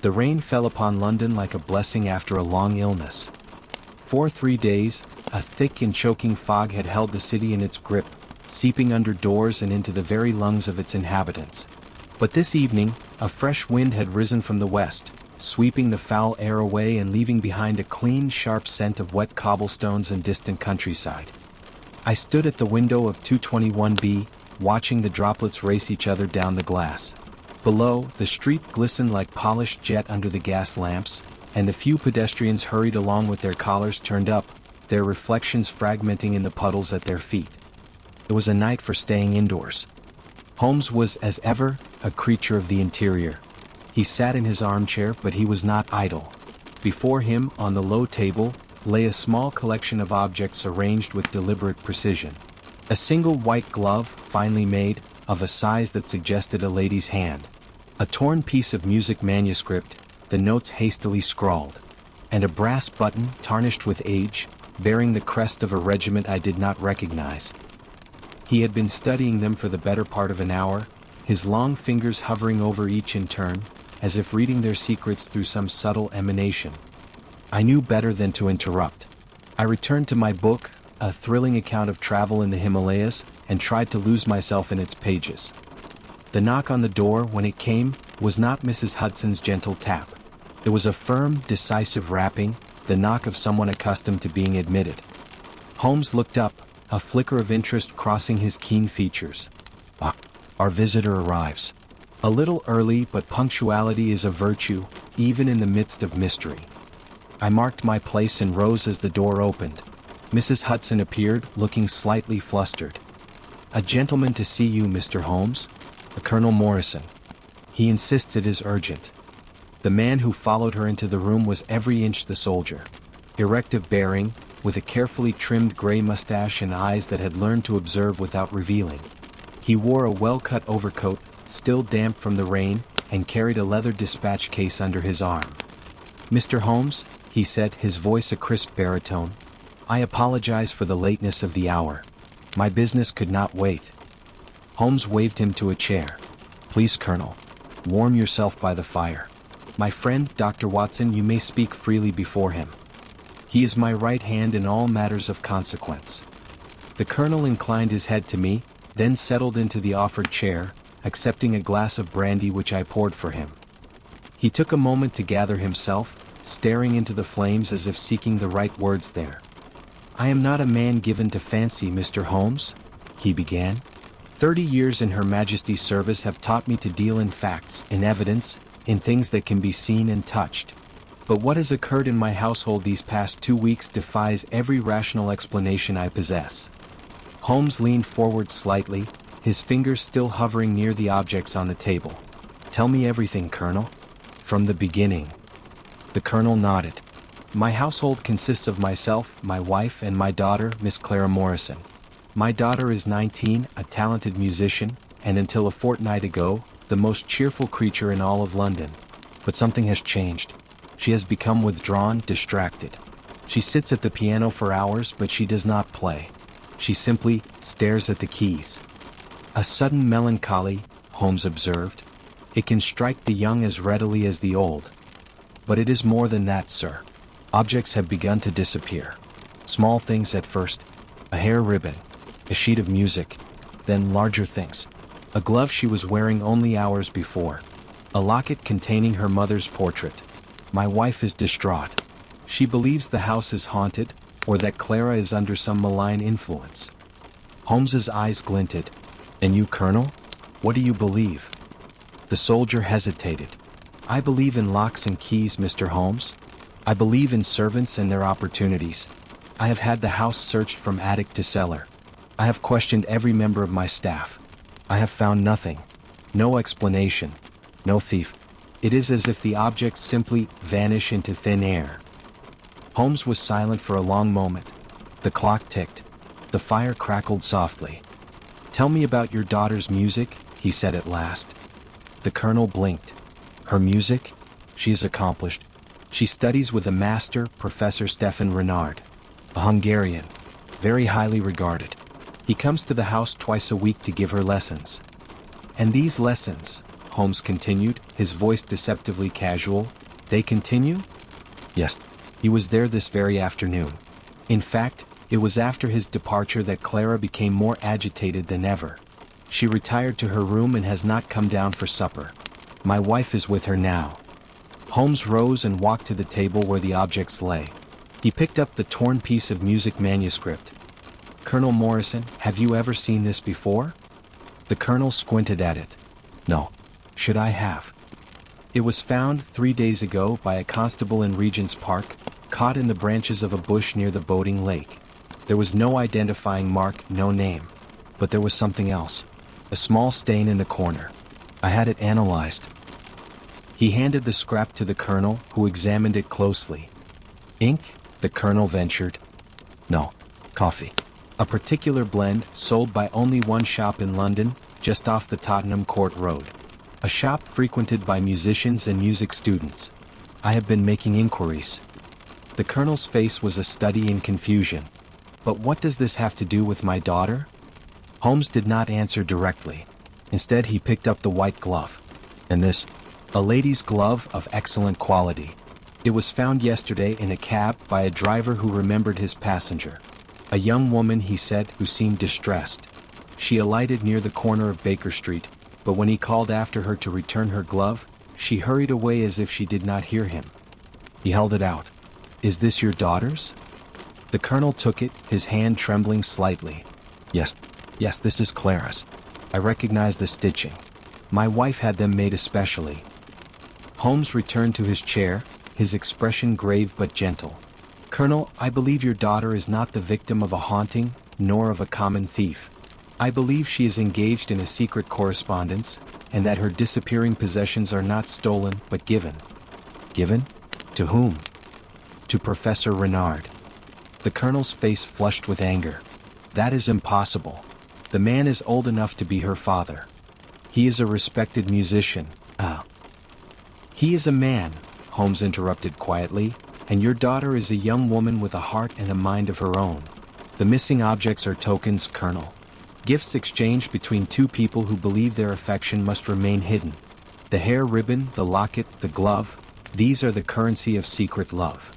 The rain fell upon London like a blessing after a long illness. For 3 days, a thick and choking fog had held the city in its grip, seeping under doors and into the very lungs of its inhabitants. But this evening, a fresh wind had risen from the west, sweeping the foul air away and leaving behind a clean, sharp scent of wet cobblestones and distant countryside. I stood at the window of 221B, watching the droplets race each other down the glass. Below, the street glistened like polished jet under the gas lamps, and the few pedestrians hurried along with their collars turned up, their reflections fragmenting in the puddles at their feet. It was a night for staying indoors. Holmes was, as ever, a creature of the interior. He sat in his armchair, but he was not idle. Before him, on the low table, lay a small collection of objects arranged with deliberate precision. A single white glove, finely made, of a size that suggested a lady's hand. A torn piece of music manuscript, the notes hastily scrawled. And a brass button, tarnished with age, bearing the crest of a regiment I did not recognize. He had been studying them for the better part of an hour, his long fingers hovering over each in turn, as if reading their secrets through some subtle emanation. I knew better than to interrupt. I returned to my book, a thrilling account of travel in the Himalayas, and tried to lose myself in its pages. The knock on the door, when it came, was not Mrs. Hudson's gentle tap. It was a firm, decisive rapping, the knock of someone accustomed to being admitted. Holmes looked up, a flicker of interest crossing his keen features. "Ah, our visitor arrives. A little early, but punctuality is a virtue, even in the midst of mystery." I marked my place and rose as the door opened. Mrs. Hudson appeared, looking slightly flustered. "A gentleman to see you, Mr. Holmes. A Colonel Morrison. He insists it is urgent." The man who followed her into the room was every inch the soldier. Erect of bearing, with a carefully trimmed gray mustache and eyes that had learned to observe without revealing. He wore a well-cut overcoat, still damp from the rain, and carried a leather dispatch case under his arm. "Mr. Holmes," he said, his voice a crisp baritone, "I apologize for the lateness of the hour. My business could not wait." Holmes waved him to a chair. "Please, Colonel, warm yourself by the fire. My friend, Dr. Watson, you may speak freely before him. He is my right hand in all matters of consequence." The Colonel inclined his head to me, then settled into the offered chair, accepting a glass of brandy which I poured for him. He took a moment to gather himself, staring into the flames as if seeking the right words there. "I am not a man given to fancy, Mr. Holmes," he began. 30 years in Her Majesty's service have taught me to deal in facts, in evidence, in things that can be seen and touched. But what has occurred in my household these past 2 weeks defies every rational explanation I possess." Holmes leaned forward slightly, his fingers still hovering near the objects on the table. "Tell me everything, Colonel. From the beginning." The Colonel nodded. "My household consists of myself, my wife, and my daughter, Miss Clara Morrison. My daughter is 19, a talented musician, and until a fortnight ago, the most cheerful creature in all of London. But something has changed. She has become withdrawn, distracted. She sits at the piano for hours, but she does not play. She simply stares at the keys." "A sudden melancholy," Holmes observed. "It can strike the young as readily as the old. But it is more than that, sir. Objects have begun to disappear. Small things at first. A hair ribbon. A sheet of music. Then larger things. A glove she was wearing only hours before. A locket containing her mother's portrait. My wife is distraught. She believes the house is haunted, or that Clara is under some malign influence." Holmes's eyes glinted. "And you, Colonel? What do you believe?" The soldier hesitated. "I believe in locks and keys, Mr. Holmes. I believe in servants and their opportunities. I have had the house searched from attic to cellar. I have questioned every member of my staff. I have found nothing. No explanation. No thief. It is as if the objects simply vanish into thin air." Holmes was silent for a long moment. The clock ticked. The fire crackled softly. "Tell me about your daughter's music," he said at last. The Colonel blinked. "Her music? She is accomplished. She studies with a master, Professor Stefan Renard, a Hungarian, very highly regarded. He comes to the house twice a week to give her lessons." "And these lessons," Holmes continued, his voice deceptively casual. They continue? Yes. He was there this very afternoon. In fact, it was after his departure that Clara became more agitated than ever. She retired to her room and has not come down for supper. My wife is with her now. Holmes rose and walked to the table where the objects lay. He picked up the torn piece of music manuscript. Colonel Morrison, have you ever seen this before? The colonel squinted at it. No. Should I have? It was found 3 days ago by a constable in Regent's Park, caught in the branches of a bush near the boating lake. There was no identifying mark, no name. But there was something else. A small stain in the corner. I had it analyzed. He handed the scrap to the colonel, who examined it closely. Ink? The colonel ventured. No. Coffee. A particular blend, sold by only one shop in London, just off the Tottenham Court Road. A shop frequented by musicians and music students. I have been making inquiries. The colonel's face was a study in confusion. But what does this have to do with my daughter? Holmes did not answer directly. Instead, he picked up the white glove. And this? A lady's glove of excellent quality. It was found yesterday in a cab by a driver who remembered his passenger. A young woman, he said, who seemed distressed. She alighted near the corner of Baker Street, but when he called after her to return her glove, she hurried away as if she did not hear him. He held it out. Is this your daughter's? The colonel took it, his hand trembling slightly. Yes, this is Clara's. I recognize the stitching. My wife had them made especially. Holmes returned to his chair, his expression grave but gentle. Colonel, I believe your daughter is not the victim of a haunting, nor of a common thief. I believe she is engaged in a secret correspondence, and that her disappearing possessions are not stolen but given. Given? To whom? To Professor Renard. The colonel's face flushed with anger. That is impossible. The man is old enough to be her father. He is a respected musician. He is a man, Holmes interrupted quietly, and your daughter is a young woman with a heart and a mind of her own. The missing objects are tokens, Colonel. Gifts exchanged between two people who believe their affection must remain hidden. The hair ribbon, the locket, the glove, these are the currency of secret love.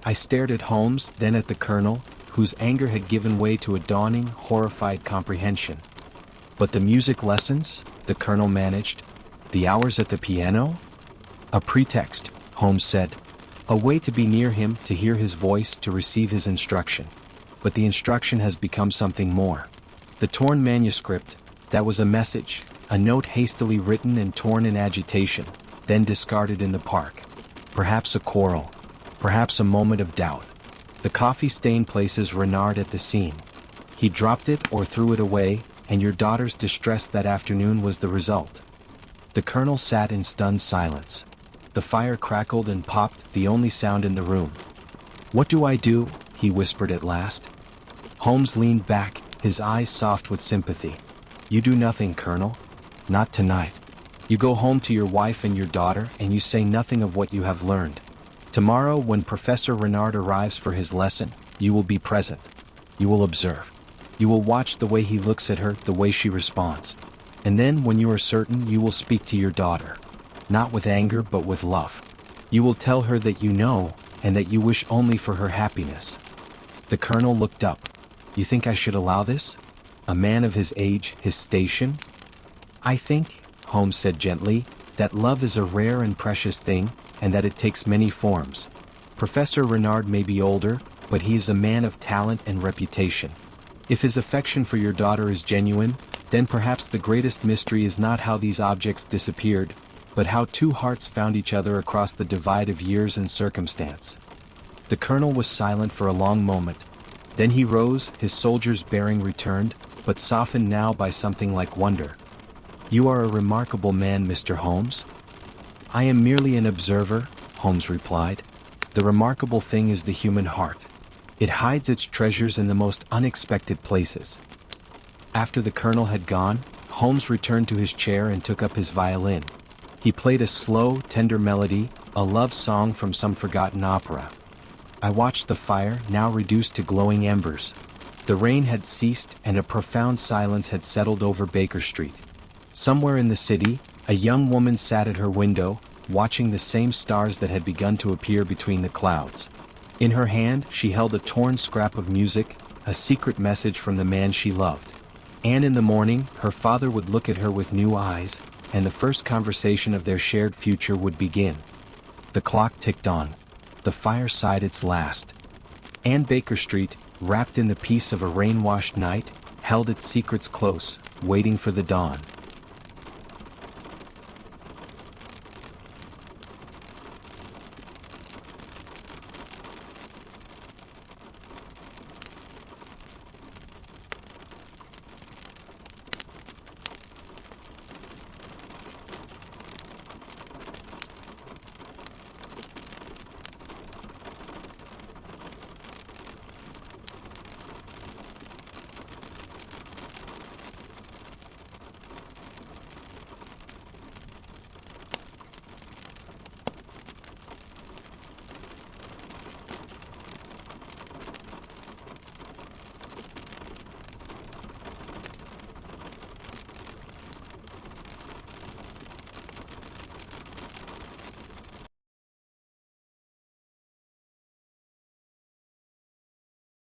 I stared at Holmes, then at the colonel, whose anger had given way to a dawning, horrified comprehension. But the music lessons? The colonel managed. The hours at the piano? A pretext, Holmes said. A way to be near him, to hear his voice, to receive his instruction. But the instruction has become something more. The torn manuscript, that was a message, a note hastily written and torn in agitation, then discarded in the park. Perhaps a quarrel. Perhaps a moment of doubt. The coffee stain places Renard at the scene. He dropped it or threw it away, and your daughter's distress that afternoon was the result. The colonel sat in stunned silence. The fire crackled and popped, the only sound in the room. What do I do? He whispered at last. Holmes leaned back, his eyes soft with sympathy. You do nothing, Colonel. Not tonight. You go home to your wife and your daughter, and you say nothing of what you have learned. Tomorrow, when Professor Renard arrives for his lesson, you will be present. You will observe. You will watch the way he looks at her, the way she responds. And then, when you are certain, you will speak to your daughter. Not with anger, but with love. You will tell her that you know, and that you wish only for her happiness. The colonel looked up. You think I should allow this? A man of his age, his station? I think, Holmes said gently, that love is a rare and precious thing, and that it takes many forms. Professor Renard may be older, but he is a man of talent and reputation. If his affection for your daughter is genuine, then perhaps the greatest mystery is not how these objects disappeared, but how two hearts found each other across the divide of years and circumstance. The colonel was silent for a long moment. Then he rose, his soldier's bearing returned, but softened now by something like wonder. You are a remarkable man, Mr. Holmes. I am merely an observer, Holmes replied. The remarkable thing is the human heart. It hides its treasures in the most unexpected places. After the colonel had gone, Holmes returned to his chair and took up his violin. He played a slow, tender melody, a love song from some forgotten opera. I watched the fire, now reduced to glowing embers. The rain had ceased and a profound silence had settled over Baker Street. Somewhere in the city, A young woman sat at her window, watching the same stars that had begun to appear between the clouds. In her hand, she held a torn scrap of music, a secret message from the man she loved. And in the morning, her father would look at her with new eyes, and the first conversation of their shared future would begin. The clock ticked on. The fireside its last. And Baker Street, wrapped in the peace of a rain-washed night, held its secrets close, waiting for the dawn.